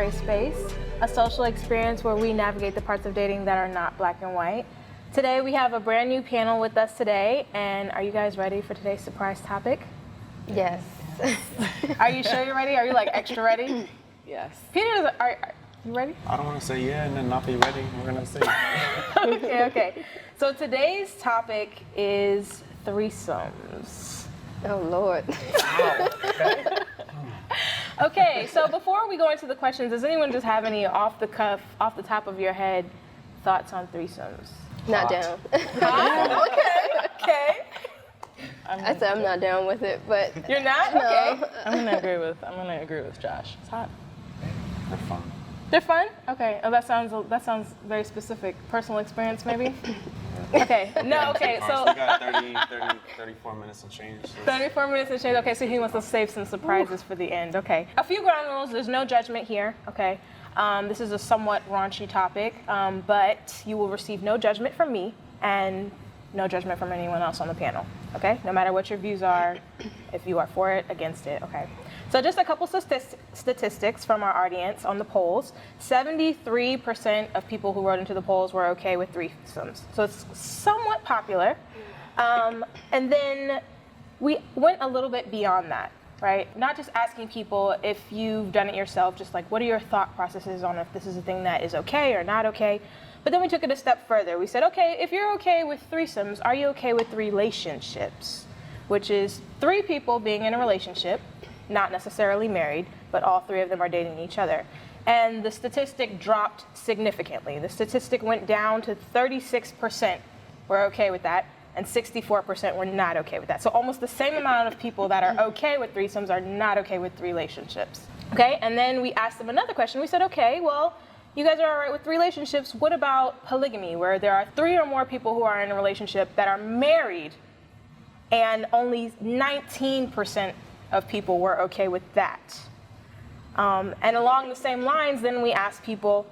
Greyspace, a social experience where we navigate the parts of dating that are not black and white. Today we have a brand new panel with us today, and are you guys ready for today's surprise topic? Yes. Are you sure you're ready? Are you like extra ready? Yes. Peter, are you ready? I don't want to say yeah and then not be ready. We're going to see. Okay. So today's topic is threesomes. Oh, Lord. Wow. Okay, so before we go into the questions, does anyone just have any off the top of your head thoughts on threesomes? Not down. Okay. I said I'm not down with it, but You're not? no. Okay. I'm gonna agree with Josh. It's hot. They're fun. They're fun? Okay. Oh, that sounds very specific. Personal experience, maybe? Okay. No, okay. So we got 34 minutes and change. So 34 minutes and change. Okay, so he wants to save some surprises for the end. Okay. A few ground rules. There's no judgment here. Okay. This is a somewhat raunchy topic, but you will receive no judgment from me and no judgment from anyone else on the panel. Okay. No matter what your views are, if you are for it, against it. Okay. So just a couple statistics from our audience on the polls. 73% of people who wrote into the polls were okay with threesomes. So it's somewhat popular. And then we went a little bit beyond that, right? Not just asking people if you've done it yourself, just like what are your thought processes on if this is a thing that is okay or not okay. But then we took it a step further. We said, okay, if you're okay with threesomes, are you okay with relationships? Which is 3 people being in a relationship, not necessarily married, but all 3 of them are dating each other. And the statistic dropped significantly. The statistic went down to 36% were okay with that, and 64% were not okay with that. So almost the same amount of people that are okay with threesomes are not okay with relationships. Okay, and then we asked them another question. We said, okay, well, you guys are all right with relationships. What about polygamy, where there are 3 or more people who are in a relationship that are married, and only 19% of people were okay with that. And along the same lines, then we asked people,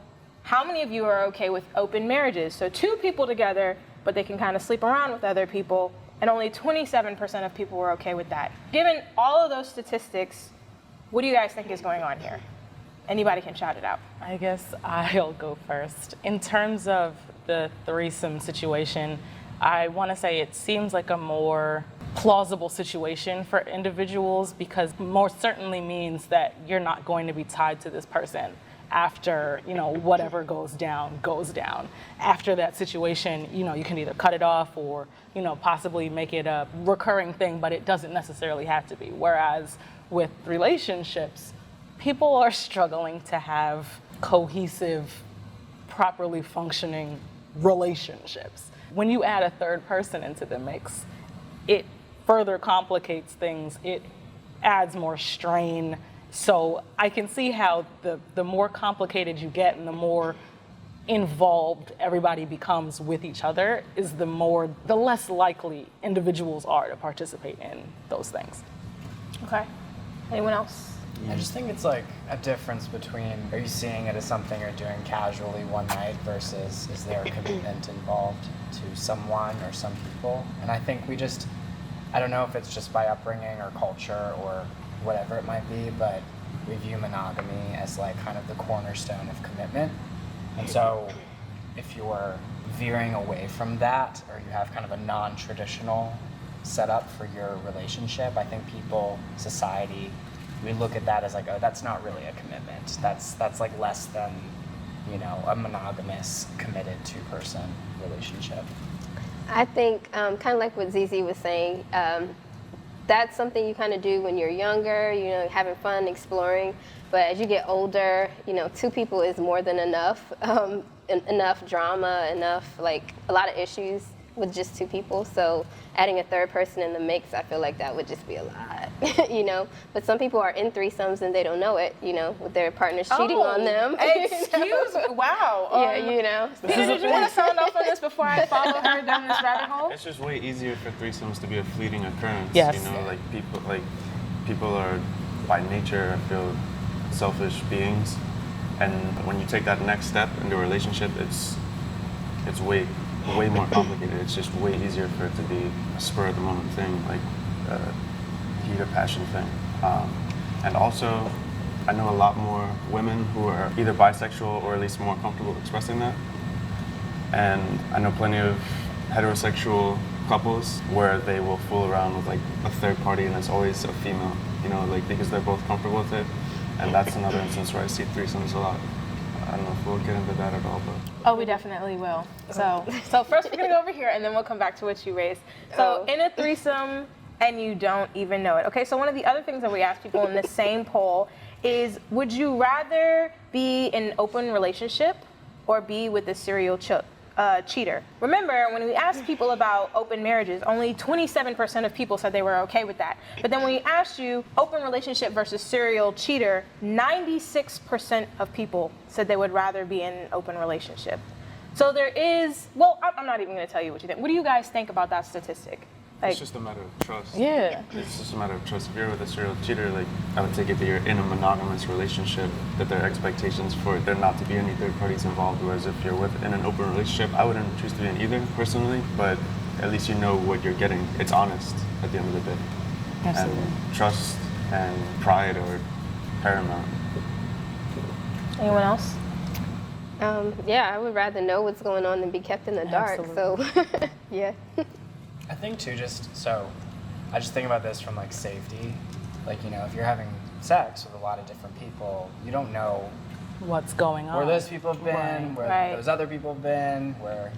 how many of you are okay with open marriages? So 2 people together, but they can kind of sleep around with other people, and only 27% of people were okay with that. Given all of those statistics, what do you guys think is going on here? Anybody can shout it out. I guess I'll go first. In terms of the threesome situation, I want to say it seems like a more plausible situation for individuals, because more certainly means that you're not going to be tied to this person after, whatever goes down. After that situation, you can either cut it off or, possibly make it a recurring thing, but it doesn't necessarily have to be. Whereas with relationships, people are struggling to have cohesive, properly functioning relationships. When you add a third person into the mix, it further complicates things. It adds more strain. So I can see how the more complicated you get and the more involved everybody becomes with each other is the less likely individuals are to participate in those things. Okay. Anyone else? I just think it's like a difference between, are you seeing it as something you're doing casually one night versus is there a commitment involved to someone or some people? And I think I don't know if it's just by upbringing or culture or whatever it might be, but we view monogamy as like kind of the cornerstone of commitment. And so if you're veering away from that, or you have kind of a non-traditional setup for your relationship, I think society, we look at that as like, oh, that's not really a commitment. That's like less than, a monogamous, committed 2-person relationship. I think kind of like what Zizi was saying, that's something you kind of do when you're younger, having fun, exploring. But as you get older, 2 people is more than enough. Enough drama, enough like a lot of issues with just 2 people. So adding a third person in the mix, I feel like that would just be a lot, But some people are in threesomes and they don't know it, with their partners cheating on them. Excuse me. Wow. Peter, did you want to sound off on this before I follow her down this rabbit hole? it's just way easier for threesomes to be a fleeting occurrence. Yes. People are by nature, I feel, selfish beings. And when you take that next step in the relationship, it's way more complicated. It's just way easier for it to be a spur of the moment thing, like a heat of passion thing. And also, I know a lot more women who are either bisexual or at least more comfortable expressing that. And I know plenty of heterosexual couples where they will fool around with like a third party and it's always a female, you know, like because they're both comfortable with it. And that's another instance where I see threesomes a lot. I don't know if we'll get into that at all, but. Oh, we definitely will. So first we're gonna go over here, and then we'll come back to what you raised. So in a threesome, and you don't even know it. Okay, so one of the other things that we ask people in the same poll is, would you rather be in an open relationship or be with a serial cheater? Remember, when we asked people about open marriages, only 27% of people said they were okay with that. But then when we asked you open relationship versus serial cheater, 96% of people said they would rather be in an open relationship. So there is, well, I'm not even going to tell you what you think. What do you guys think about that statistic? Like, It's just a matter of trust. Yeah. It's just a matter of trust. If you're with a serial cheater, like I would take it that you're in a monogamous relationship, that there are expectations for there not to be any third parties involved. Whereas if you're in an open relationship, I wouldn't choose to be in either personally, but at least you know what you're getting. It's honest at the end of the day. Absolutely. And trust and pride are paramount. anyone else? Yeah, I would rather know what's going on than be kept in the dark. Absolutely. So, yeah. I think too, I just think about this from like safety. Like, you know, if you're having sex with a lot of different people, you don't know What's going on? where those people have been, Right. where Right. those other people have been, where,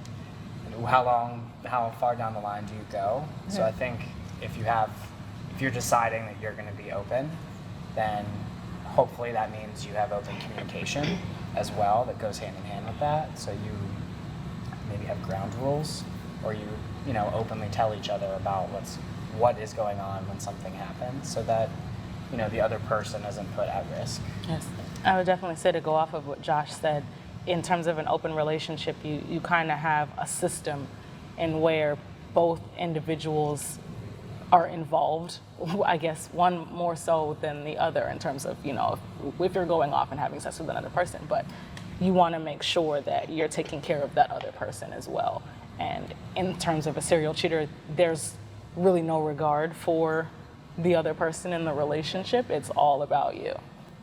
you know, how far down the line do you go? So I think if you're deciding that you're going to be open, then hopefully that means you have open communication as well that goes hand in hand with that. So you maybe have ground rules, or you know, openly tell each other about what is going on when something happens, so that, you know, the other person isn't put at risk. Yes. I would definitely say, to go off of what Josh said, in terms of an open relationship, you kind of have a system in where both individuals are involved. I guess one more so than the other in terms of, you know, if you're going off and having sex with another person, but you want to make sure that you're taking care of that other person as well. And in terms of a serial cheater, there's really no regard for the other person in the relationship. It's all about you.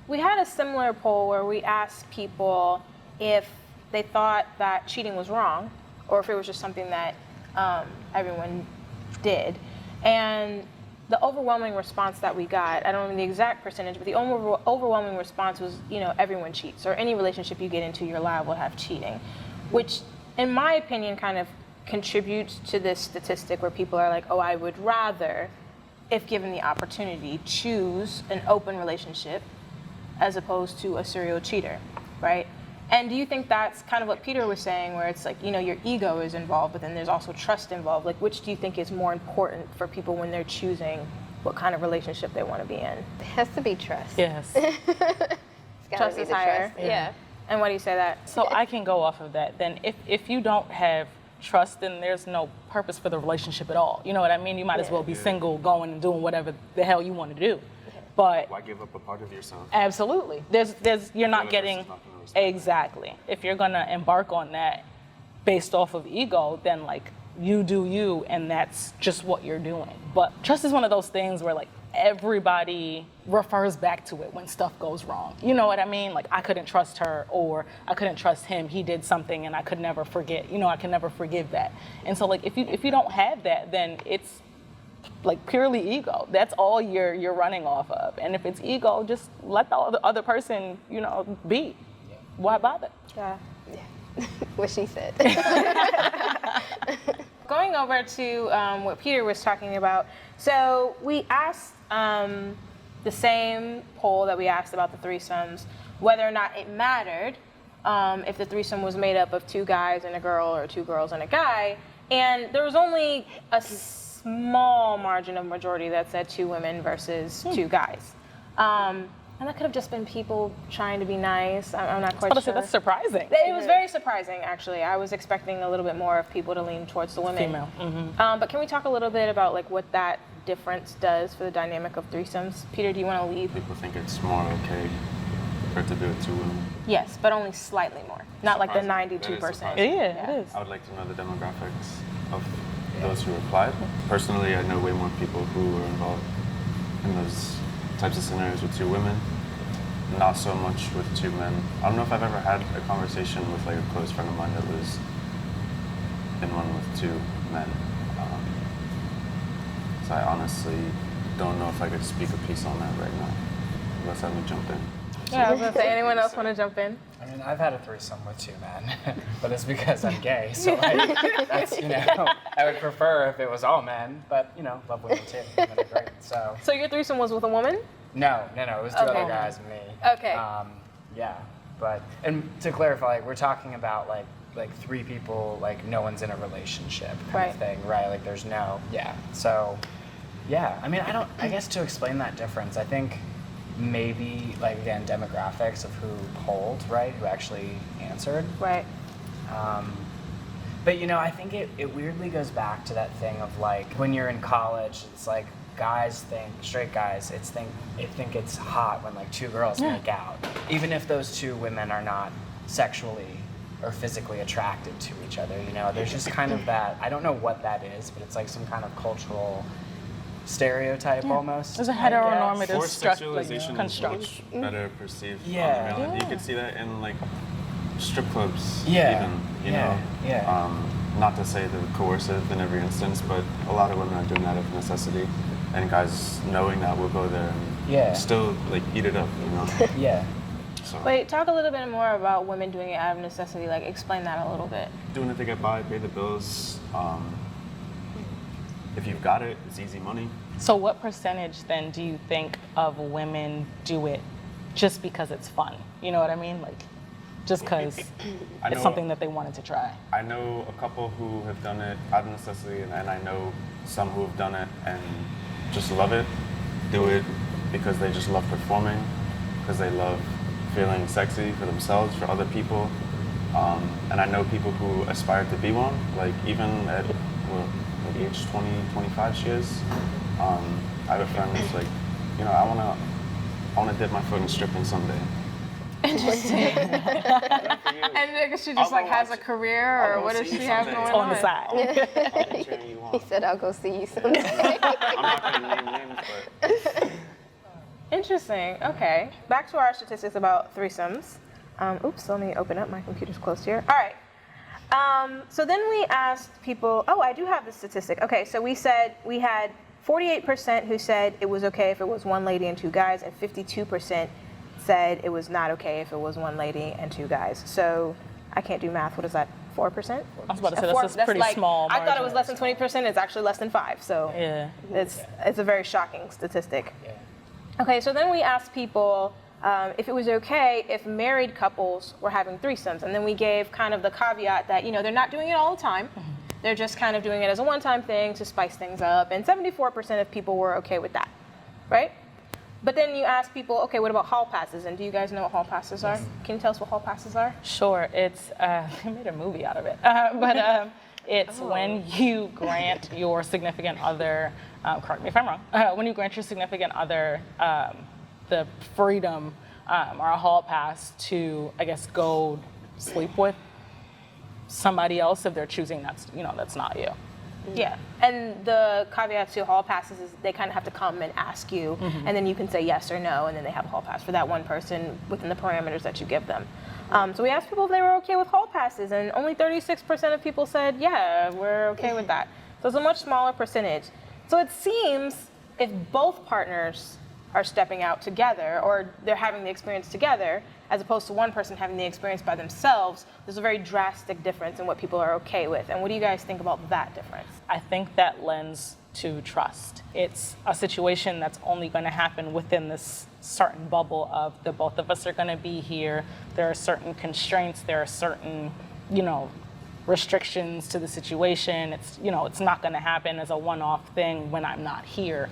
We had a similar poll where we asked people if they thought that cheating was wrong or if it was just something that everyone did. And the overwhelming response that we got, I don't know the exact percentage, but the overwhelming response was, you know, everyone cheats, or any relationship you get into, you're liable to have cheating, which in my opinion kind of contributes to this statistic where people are like, oh, I would rather, if given the opportunity, choose an open relationship as opposed to a serial cheater, right? And do you think that's kind of what Peter was saying, where it's like, you know, your ego is involved, but then there's also trust involved? Like, which do you think is more important for people when they're choosing what kind of relationship they want to be in? It has to be trust. Yes. It's gotta Trust be is the higher. trust. Yeah. And why do you say that? So I can go off of that. Then if you don't have trust, then there's no purpose for the relationship at all. You know what I mean? You might as well be single, going and doing whatever the hell you want to do. But Why give up a part of yourself? absolutely, you're not other getting person's not gonna respect exactly. If you're gonna embark on that based off of ego, then like you do you, and that's just what you're doing. But trust is one of those things where like everybody refers back to it when stuff goes wrong. You know what I mean? Like, I couldn't trust her, or I couldn't trust him. He did something and I could never forget. You know, I can never forgive that. And so like if you don't have that, then it's like purely ego. That's all you're running off of. And if it's ego, just let the other person, you know, be. Why bother? Yeah. What she said. Going over to what Peter was talking about. So we asked the same poll that we asked about the threesomes, whether or not it mattered if the threesome was made up of two guys and a girl or two girls and a guy. And there was only a small margin of majority that said two women versus two guys. And that could have just been people trying to be nice. I'm not quite sure. That's surprising. It was very surprising, actually. I was expecting a little bit more of people to lean towards the women. Female. But can we talk a little bit about like what that difference does for the dynamic of threesomes? Peter, do you want to lead? People think it's more okay for it to be with two women. Yes, but only slightly more. Not like the Surprising. 92%. That is surprising. Yeah, it is. I would like to know the demographics of those who applied. Personally, I know way more people who were involved in those types of scenarios with two women. not so much with two men. I don't know if I've ever had a conversation with like a close friend of mine that was in one with two men. So I honestly don't know if I could speak a piece on that right now. Let's have me jump in. Yeah, I was gonna say, anyone else want to jump in? I mean, I've had a threesome with two men, but it's because I'm gay. So like, that's, you know, I would prefer if it was all men, but you know, love women too. Women are great. So So your threesome was with a woman? no, it was two Okay. other guys and me. Okay. Yeah, but and to clarify, like, we're talking about like three people, like no one's in a relationship kind Right. of thing, right? Like there's no, yeah. So, yeah, I mean, I guess to explain that difference, I think maybe like again demographics of who polled, right? Who actually answered. Right. But you know, I think it weirdly goes back to that thing of like when you're in college, it's like straight guys think it's hot when like two girls make out, even if those two women are not sexually or physically attracted to each other. You know, there's just kind of that, I don't know what that is, but it's like some kind of cultural stereotype almost. There's a I guess. heteronormative Forced sexualization is much better perceived. Yeah. On the real. You could see that in like strip clubs. Yeah. Even, you Yeah. know. Yeah. Not to say they're coercive in every instance, but a lot of women are doing that of necessity, and guys knowing that will go there and Yeah. still like eat it up. You know. Yeah. So Wait, talk a little bit more about women doing it out of necessity. Like, explain that a little bit. doing it to get by, pay the bills. If you've got it, it's easy money. So what percentage then do you think of women do it just because it's fun? You know what I mean? Like, just because I it's know- something that they wanted to try. I know a couple who have done it out of necessity, and I know some who have done it and just love it, do it because they just love performing, because they love feeling sexy for themselves, for other people. And I know people who aspire to be one, like even at like age 20, 25 she is. I have a friend who's like, you know, I wanna dip my foot in stripping someday. Interesting. And she just like has a career, or what does she have going On the side. He said, "I'll go see you someday." I'm not gonna name names, but Interesting. Okay. Back to our statistics about threesomes. Oops, let me open up. My computer's closed here. All right. So then we asked people. Oh, I do have the statistic. Okay, so we said we had 48% who said it was okay if it was one lady and two guys, and 52% said it was not okay if it was one lady and two guys. So I can't do math. What is that? 4%? I was about to say, that's a pretty small I thought it margin. was less than 20%. It's actually less than 5. So Yeah. it's a very shocking statistic. Yeah. Okay, so then we asked people if it was okay if married couples were having threesomes, and then we gave kind of the caveat that, you know, they're not doing it all the time. They're just kind of doing it as a one-time thing to spice things up, and 74% of people were okay with that, right? But then you ask people, okay, what about hall passes? And do you guys know what hall passes are? Can you tell us what hall passes are? Sure, it's they made a movie out of it, but it's when you grant your significant other, correct me if I'm wrong, when you grant your significant other the freedom or a hall pass to, I guess, go sleep with somebody else if they're choosing that's not you. Yeah, and the caveat to hall passes is they kind of have to come and ask you, and then you can say yes or no, and then they have a hall pass for that one person within the parameters that you give them. So we asked people if they were okay with hall passes, and only 36% of people said, yeah, we're okay with that. So it's a much smaller percentage. So it seems if both partners are stepping out together, or they're having the experience together, as opposed to one person having the experience by themselves, there's a very drastic difference in what people are okay with. And what do you guys think about that difference? I think that lends to trust. It's a situation that's only going to happen within this certain bubble of the both of us are going to be here. There are certain constraints, there are certain, restrictions to the situation. It's not going to happen as a one-off thing when I'm not here.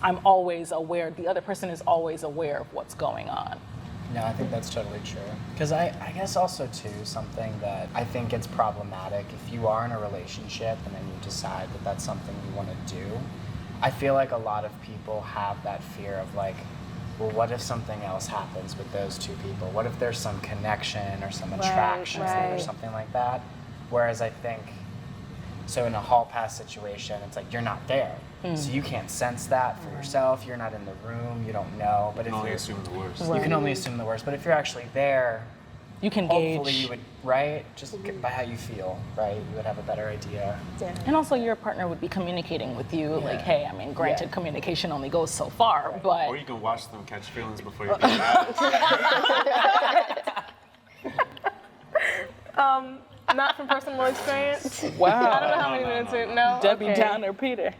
I'm always aware, the other person is always aware of what's going on. No, I think that's totally true. Because I guess also too, something that I think it's problematic if you are in a relationship and then you decide that that's something you want to do. I feel like a lot of people have that fear of like, well, what if something else happens with those two people? What if there's some connection or some attraction or something like that? Whereas I think So in a hall pass situation, it's like you're not there. So you can't sense that for yourself. You're not in the room. You don't know. But You if can only you're, assume the worst. you can only assume the worst. But if you're actually there, You can hopefully gauge. you would, right? Just by how you feel, right? You would have a better idea. Yeah. And also your partner would be communicating with you, like, Yeah. hey, I mean, granted, Yeah. communication only goes so far, but Or you can watch them catch feelings before you get mad. Not from personal experience. wow. I don't know how many minutes we no. Debbie okay. Downer Peter.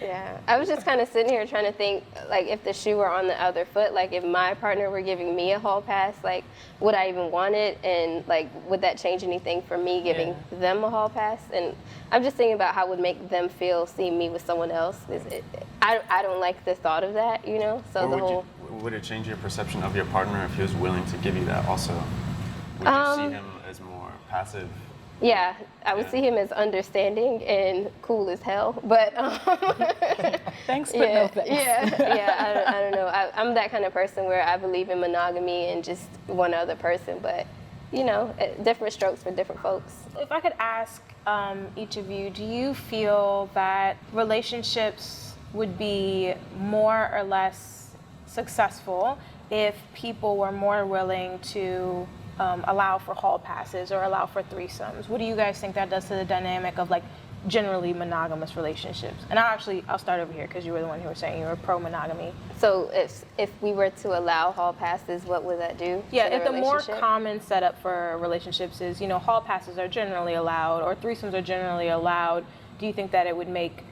Yeah, I was just kind of sitting here trying to think, like, if the shoe were on the other foot, like, if my partner were giving me a hall pass, like, would I even want it? And, like, would that change anything for me giving them a hall pass? And I'm just thinking about how it would make them feel seeing me with someone else. I don't like the thought of that, you know? So Or the whole. would it change your perception of your partner if he was willing to give you that also? Would you see him as more passive? Yeah, I would Yeah. see him as understanding and cool as hell, but Thanks, but no thanks. I don't know. I'm that kind of person where I believe in monogamy and just one other person, but you know, different strokes for different folks. If I could ask each of you, do you feel that relationships would be more or less successful if people were more willing to allow for hall passes or allow for threesomes? What do you guys think that does to the dynamic of like generally monogamous relationships? And I'll start over here because you were the one who were saying you were pro-monogamy. So if we were to allow hall passes, what would that do? Yeah, to if the more relationship? common setup for relationships is, you know, hall passes are generally allowed or threesomes are generally allowed, do you think that it would make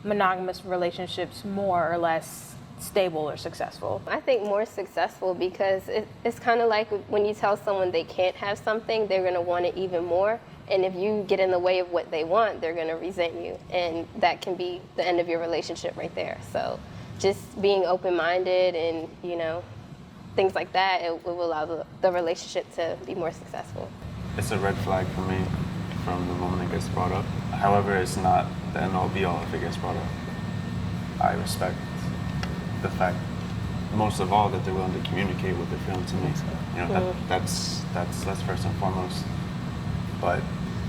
monogamous relationships more or less stable or successful? I think more successful because it's kind of like when you tell someone they can't have something, they're going to want it even more. And if you get in the way of what they want, they're going to resent you. And that can be the end of your relationship right there. So just being open-minded and, you know, things like that, it will allow the relationship to be more successful. It's a red flag for me from the moment it gets brought up. However, it's not the end all be all if it gets brought up. I respect the fact, most of all, that they're willing to communicate what they're feeling to me. You know, that's first and foremost. But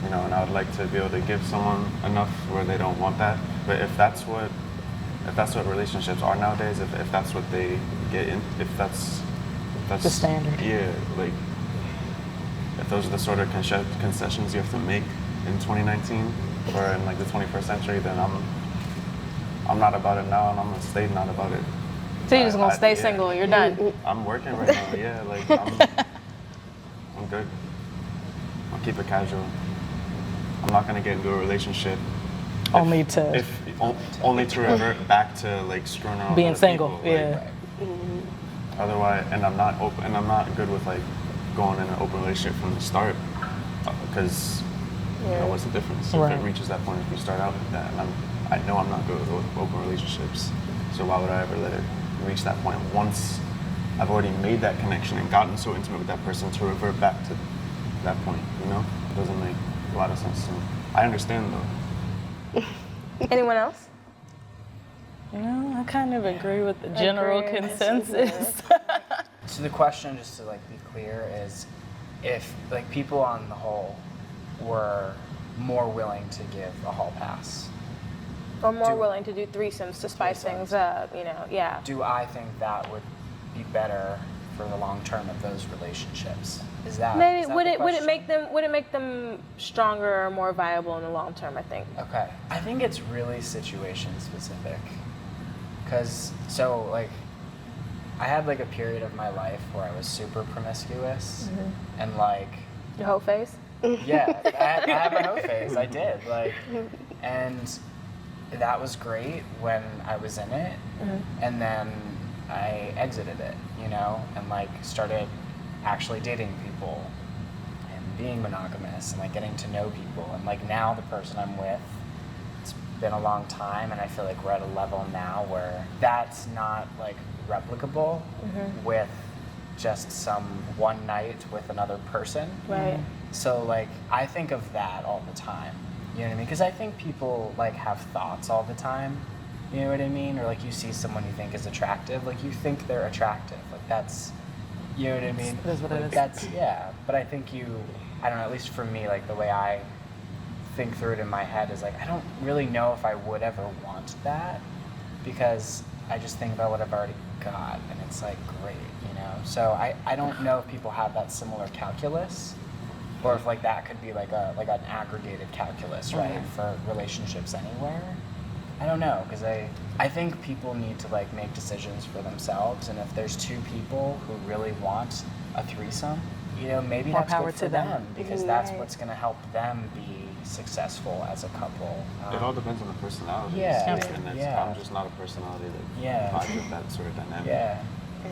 you know, and I would like to be able to give someone enough where they don't want that. But if that's what relationships are nowadays, if that's what they get in, if that's The standard. Yeah, like if those are the sort of concessions you have to make in 2019 or in like the 21st century, then I'm not about it now, and I'm gonna stay not about it. So you're just gonna stay yeah. single, you're done. I'm working right now, yeah, like I'm good. I'll keep it casual. I'm not gonna get into a relationship Only to only to revert back to like screwing around with being other single. people, like, Yeah. otherwise, and I'm not open, and I'm not good with like going in an open relationship from the start, because you know what's the difference Right. if it reaches that point if we start out like that, and I know I'm not good with open relationships, so why would I ever let it reach that point once I've already made that connection and gotten so intimate with that person to revert back to that point? You know, it doesn't make a lot of sense to me. I understand though. Anyone else? No, I kind of agree with the general Agree. consensus. So the question, just to like be clear, is if like people on the whole were more willing to give a hall pass, Or more Do- willing to do threesomes to spice things up, you know, yeah. do I think that would be better for the long term of those relationships? Is that Maybe is that would the it question? make them stronger or more viable in the long term, I think. Okay. I think it's really situation specific. Cause so like I had like a period of my life where I was super promiscuous and like Your whole face? yeah, I had my whole phase. I did like, and that was great when I was in it, and then I exited it, you know, and like started actually dating people and being monogamous and like getting to know people, and like now the person I'm with, it's been a long time, and I feel like we're at a level now where that's not like replicable with just some one night with another person. Right. So like I think of that all the time. You know what I mean? Because I think people like have thoughts all the time. You know what I mean? Or like you see someone you think is attractive, like you think they're attractive. Like that's, you know what I mean? That's what it Like, is. That's yeah. But I think I don't know. At least for me, like the way I think through it in my head is like, I don't really know if I would ever want that, because I just think about what I've already got, and it's like, great, you know? So I don't know if people have that similar calculus, or if like that could be like an aggregated calculus, right, for relationships anywhere. I don't know, because I think people need to like make decisions for themselves, and if there's two people who really want a threesome, you know, maybe More that's power good for to them. them, because that's what's going to help them be successful as a couple. It all depends on the personality. Yeah, And yeah. I'm just not a personality that Yeah. vibes with that sort of dynamic. Yeah. Yeah.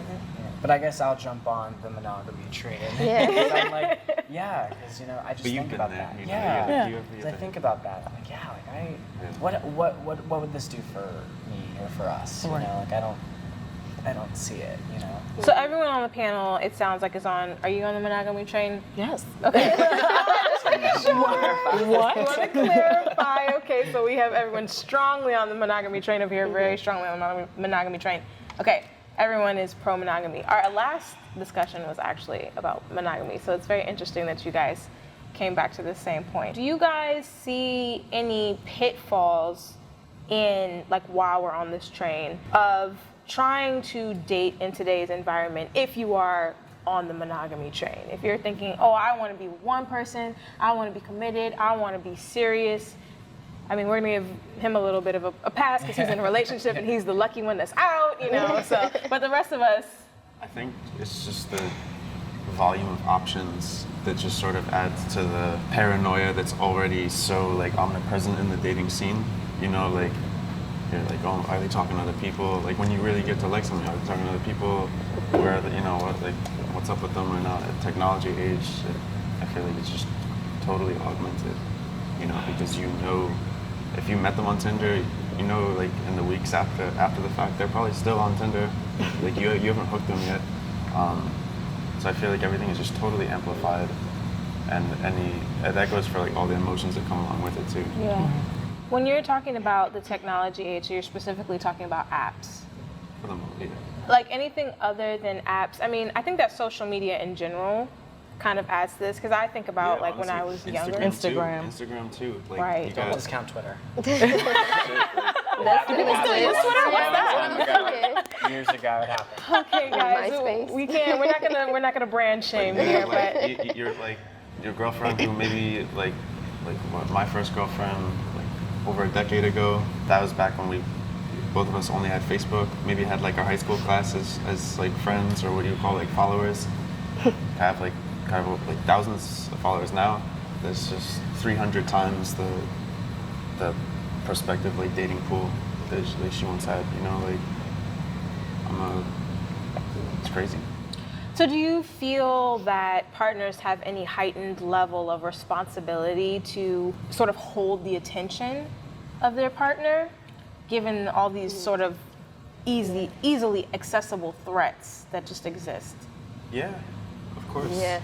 But I guess I'll jump on the monogamy train. Yeah. 'Cause I'm like, yeah, because, you know, I just But you've think been about there, that. you know, Yeah. you have- Because I think about that. I'm like, yeah, like what would this do for me or for us? You Right. know, like I don't see it, you know. So everyone on the panel, it sounds like is on. Are you on the monogamy train? Yes. Okay. What? I want to clarify. Okay, so we have everyone strongly on the monogamy train over here, very strongly on the monogamy train. Okay, everyone is pro monogamy. Our last discussion was actually about monogamy, so it's very interesting that you guys came back to the same point. Do you guys see any pitfalls in, like, while we're on this train of trying to date in today's environment if you are on the monogamy train? If you're thinking, oh, I want to be with one person, I want to be committed, I want to be serious. I mean, we're going to give him a little bit of a pass because he's in a relationship and he's the lucky one that's out, you know, so, but the rest of us. I think it's just the volume of options that just sort of adds to the paranoia that's already so like omnipresent in the dating scene. You know, like you're like, oh, are they talking to other people? Like when you really get to like somebody, are they talking to other people? Where are they, you know, what's up with them or not? At technology age, I feel like it's just totally augmented. You know, because you know, if you met them on Tinder, you know, like in the weeks after the fact, they're probably still on Tinder. Like you haven't hooked them yet. So I feel like everything is just totally amplified, and that goes for like all the emotions that come along with it too. Yeah. When you're talking about the technology age, you're specifically talking about apps. For the most, yeah. Like anything other than apps. I mean, I think that social media in general kind of adds to this because I think about Yeah, like when I was honestly, younger. Instagram too. Like, Right. You Don't got, discount Twitter. That's Still use Twitter? What's that? Years ago, it happened. Okay, guys, MySpace. we can't. We're not gonna brand shame here, but you're like your girlfriend who maybe like my first girlfriend like over a decade ago. That was back when both of us only had Facebook. Maybe had like our high school classes as like friends, or what do you call like followers. Have like kind of like thousands of followers now. There's just 300 times the prospective like dating pool that she once had. You know, like it's crazy. so do you feel that partners have any heightened level of responsibility to sort of hold the attention of their partner, given all these sort of easily accessible threats that just exist? Yeah, of course. Yeah.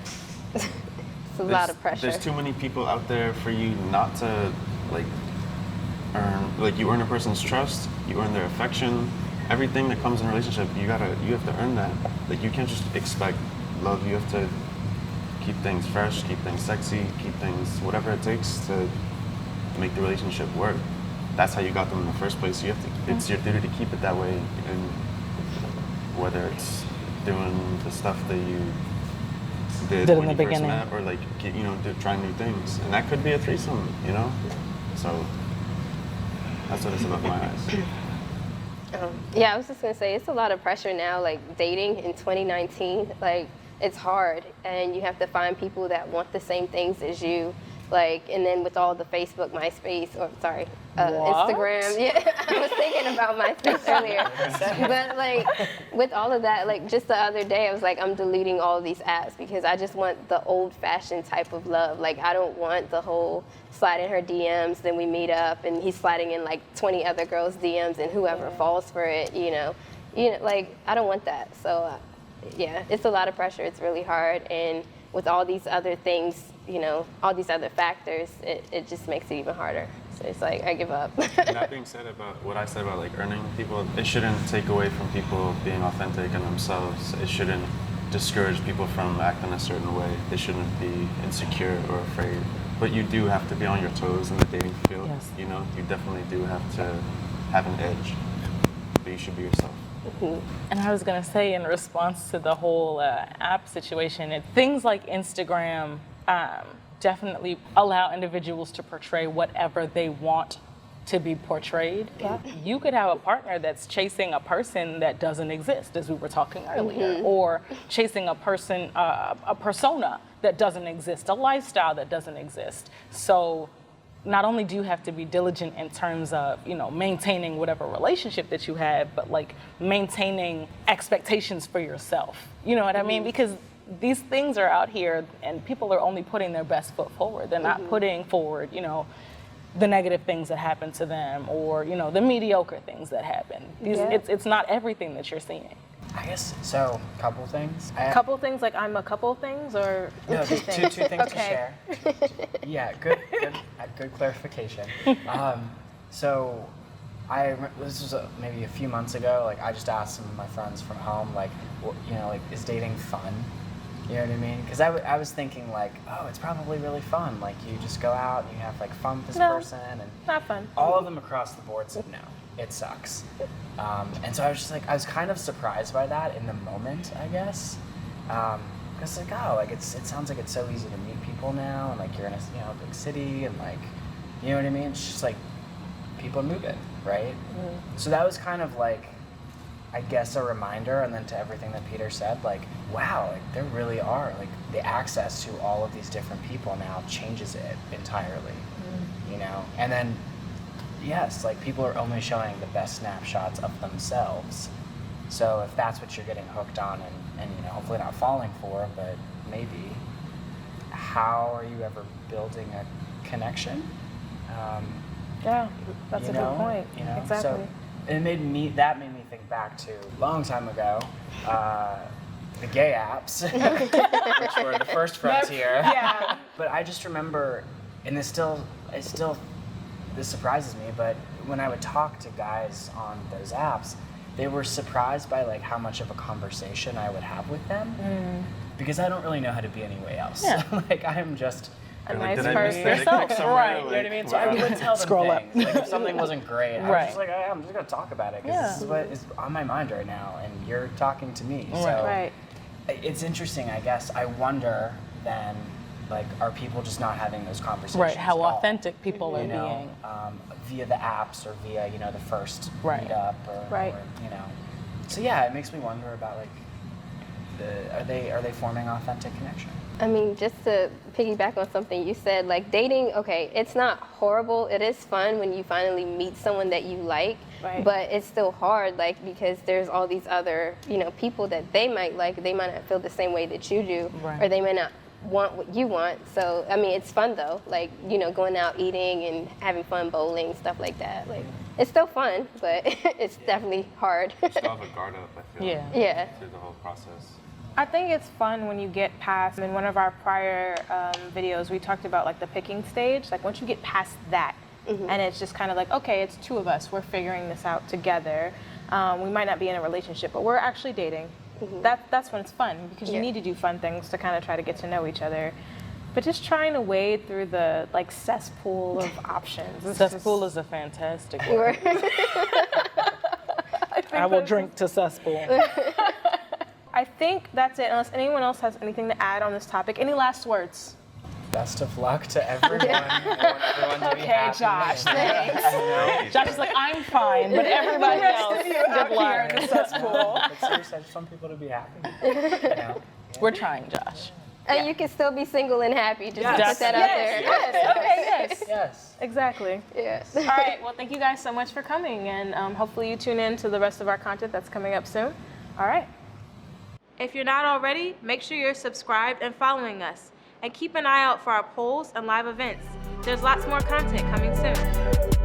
It's a lot of pressure. There's too many people out there for you not to like earn. Like you earn a person's trust, you earn their affection. Everything that comes in a relationship, you have to earn that. Like you can't just expect love. You have to keep things fresh, keep things sexy, keep things whatever it takes to make the relationship work. That's how you got them in the first place. You have to. It's your duty to keep it that way, and whether it's doing the stuff that you did in when the you first beginning. met, or like trying new things, and that could be a threesome, you know. So that's what it's about in my eyes. Yeah, I was just gonna say it's a lot of pressure now. Like dating in 2019, like it's hard, and you have to find people that want the same things as you. Like, and then with all the Facebook, MySpace, or sorry, Instagram. Yeah, I was thinking about MySpace earlier. But like, with all of that, like just the other day, I was like, I'm deleting all of these apps because I just want the old-fashioned type of love. Like, I don't want the whole slide in her DMs, then we meet up, and he's sliding in like 20 other girls' DMs, and whoever falls for it, you know, like I don't want that. So, yeah, it's a lot of pressure. It's really hard, and with all these other things, you know, all these other factors, it just makes it even harder. So it's like, I give up. And that being said, about what I said about like earning people, it shouldn't take away from people being authentic and themselves. It shouldn't discourage people from acting a certain way. They shouldn't be insecure or afraid But you do have to be on your toes in the dating field. Yes. You know, you definitely do have to have an edge. But you should be yourself. And I was going to say, in response to the whole app situation, things like Instagram definitely allow individuals to portray whatever they want to be portrayed. Yeah. You could have a partner that's chasing a person that doesn't exist, as we were talking earlier, or chasing a person, a persona that doesn't exist, a lifestyle that doesn't exist. So not only do you have to be diligent in terms of, you know, maintaining whatever relationship that you have, but like maintaining expectations for yourself. You know what I mean? Because these things are out here and people are only putting their best foot forward. They're not putting forward, you know, the negative things that happen to them, or, you know, the mediocre things that happen. It's not everything that you're seeing. I guess so. Couple things. Couple things, like I'm a couple things, or No, two just things? two things to Okay. share. Yeah, good clarification. So, this was maybe a few months ago. Like, I just asked some of my friends from home, like, you know, like, is dating fun? You know what I mean? Because I was thinking like, oh, it's probably really fun. Like, you just go out and you have like fun with this No. person, and Not fun. all of them across the board said no, it sucks. And so I was just like, I was kind of surprised by that in the moment, I guess. Because like, oh, like it sounds like it's so easy to meet people now, and like you're in a big city, and like, you know what I mean? It's just like people are moving, right? So that was kind of like, I guess, a reminder, and then to everything that Peter said, like, wow, like there really are, like the access to all of these different people now changes it entirely, you know? And then, yes, like people are only showing the best snapshots of themselves. So if that's what you're getting hooked on and you know, hopefully not falling for, but maybe, how are you ever building a connection? Yeah, that's You a know, good point. you know, Exactly. So it made me think back to a long time ago, the gay apps, which were the first frontier. Yeah. But I just remember, and this surprises me, but when I would talk to guys on those apps, they were surprised by like how much of a conversation I would have with them, because I don't really know how to be any way else. Yeah. Like I am just A You're nice like, did I miss person. the dick Yourself, pic somewhere? right, you know what I mean? So I would tell them Scroll up. things. Like if something wasn't great, I was Right. just like, I'm just gonna talk about it because Yeah. this is what is on my mind right now, and you're talking to me. Right. So Right. it's interesting, I guess. I wonder then, like, are people just not having those conversations? Right, how at all? authentic people are You know, being. via the apps or via the first Right. meetup or, Right. or you know. So yeah, it makes me wonder about like, are they forming authentic connection? I mean, just to piggyback on something you said, like dating, okay, it's not horrible. It is fun when you finally meet someone that you like, Right. but it's still hard, like, because there's all these other, people that they might like. They might not feel the same way that you do, Right. or they may not want what you want. So, I mean, it's fun though, like, going out eating and having fun, bowling, stuff like that. Like, it's still fun, but it's definitely hard. You still have a guard up, I feel. Yeah. Yeah. Through the whole process. I think it's fun when you get past, in one of our prior videos, we talked about like the picking stage. Like once you get past that, and it's just kind of like, okay, it's two of us, we're figuring this out together. We might not be in a relationship, but we're actually dating. That's when it's fun, because you Yeah. need to do fun things to kind of try to get to know each other. But just trying to wade through the like cesspool of options. It's Cesspool just- is a fantastic word. think I will that's- drink to cesspool. I think that's it, unless anyone else has anything to add on this topic. Any last words? Best of luck to everyone. I want everyone to be Okay, happy. Josh, thanks. Josh is like, I'm fine, but everybody else, good luck. cesspool. But seriously, I just want people to be happy. You know? We're trying, Josh. And you can still be single and happy, just to Yes. put that out there. Yes, okay, yes. Yes. Exactly. Yes. All right, well, thank you guys so much for coming, and hopefully you tune in to the rest of our content that's coming up soon. All right. If you're not already, make sure you're subscribed and following us, and keep an eye out for our polls and live events. There's lots more content coming soon.